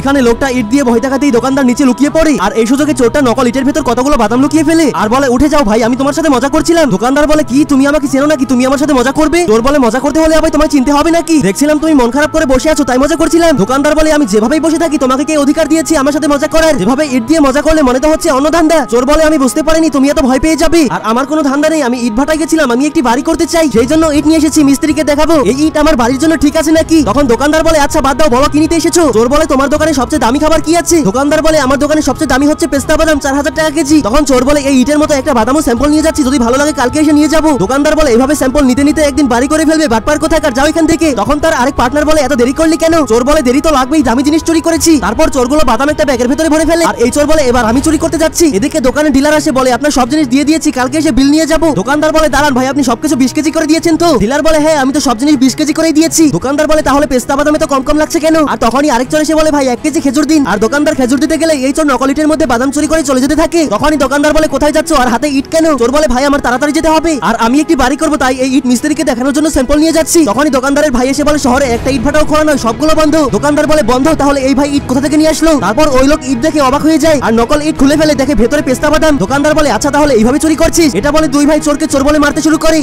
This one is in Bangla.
এখানে লোকটা ইট দিয়ে ভয় দেখাতেই দোকানদার নিচে লুকিয়ে পড়ে আর এই সুযোগে চোরটা নকল ইটের ভেতর কতগুলো বাদাম লুকিয়ে ফেলে আর বলে উঠে যাও ভাই, আমি তোমার সাথে মজা করছিলাম। দোকানদার বলে কি তুমি আমাকে চেনো নাকি, তুমি আমার সাথে মজা করবে? চোর বলে মজা করতে হলে আবার তোমায় চিনতে হবে নাকি, দেখছিলাম তুমি মন খারাপ করে বসে আছো তাই মজা করছিলাম। দোকানদার বলে আমি যেভাবেই বসে থাকি তোমাকে কে অধিকার দিয়েছি আমার সাথে মজা করার? যেভাবে ইট দিয়ে মজা করলে মনে তো হচ্ছে অন্য ধান্দা। চোর বলে আমি বুঝতে পারিনি তুমি এত ভয় পেয়ে যাবে, আর আমার কোনো ধান্দা নেই, আমি ইট ভাটায় গেছিলাম, আমি একটি বাড়ি করতে চাই সেই জন্য ইট নিয়ে এসেছি, মিস্ত্রিকে দেখাবো এই ইট আমার বাড়ির জন্য ঠিক আছে নাকি। তখন দোকানদার বলে আচ্ছা বাদ দাও, বলো কি নিতে এসেছো? চোর বলে তোমার দোকানে সবচেয়ে দামি খাবার কি আছে? দোকানদার বলে আমার দোকানে সবচেয়ে দামি হচ্ছে পেস্তা বাদাম, 4000 টাকা কেজি। তখন চোর বলে এই ইটের মতো একটা বাদামও স্যাম্পল নিয়ে যাচ্ছি, যদি ভালো লাগে কালকে এসে নিয়ে যাবো। দোকানদার বলে এইভাবে স্যাম্পল নিতে নিতে একদিন বাড়ি করে ফেলবে, বাটপার কোথাকার, যাও এখান থেকে। তখন তার আরেক পার্টনার বলে এত দেরি করলি কেন? চোর বলে দেরি তো লাগবেই, দামি জিনিস চুরি করেছি। তারপর চোরগুলো বাদাম একটা ব্যাগের ভেতরে ভরে ফেলে আর এই চোর বলে এবার আমি চুরি করতে যাচ্ছি। এদিকে দোকানে ডিলার আসে, বলে আপনার সব জিনিস দিয়ে দিয়েছি, কালকে এসে বিল নিয়ে যাবো। দোকানদার বলে দাঁড়ান ভাই, আপনি সবকিছু 20 কেজি করে দিয়েছেন তো? ডিলার বলে হ্যাঁ, আমি তো সব জিনিস 20 কেজি করেই দিয়েছি। দোকানদার বলে তাহলে পেস্তা বাদামে তো কম কম লাগছে কেন? আর তখনই আরেক চোর এসে বলে ভাই 1 কেজি খেজুর দিন। আর দোকানদার খেজুর দিতে গেলে এই চোর নকল ইটের মধ্যে বাদাম চুরি করে চলে যেতে থাকে। তখনই দোকানদার বলে কোথায় যাচ্ছ আর হাতে ইট কেন? চোর বলে ভাই আমার তাড়াতাড়ি যেতে হবে, আর আমি একটি বাড়ি করবো তাই এই ইট মিস্ত্রিকে দেখানোর জন্য স্যাম্পল নিয়ে যাচ্ছি। তখনই দোকানদারের ভাই এসে বলে শহরে একটা ইট ভাটাও খোলা নয়, সবগুলো বন্ধ। দোকানদার বলে বন্ধ, তাহলে এই ভাই ইট কোথা থেকে নিয়ে আসলো? তারপর ওই লোক ইট দেখে অবাক হয়ে যায় আর নকল ইট খুলে ফেলে, দেখে ভেতরে পেস্তা বাদাম। দোকানদার বলে আচ্ছা তাহলে এইভাবে চুরি করছিস? এটা বলে দুই ভাই চোরকে চোর বলে মারতে শুরু করে।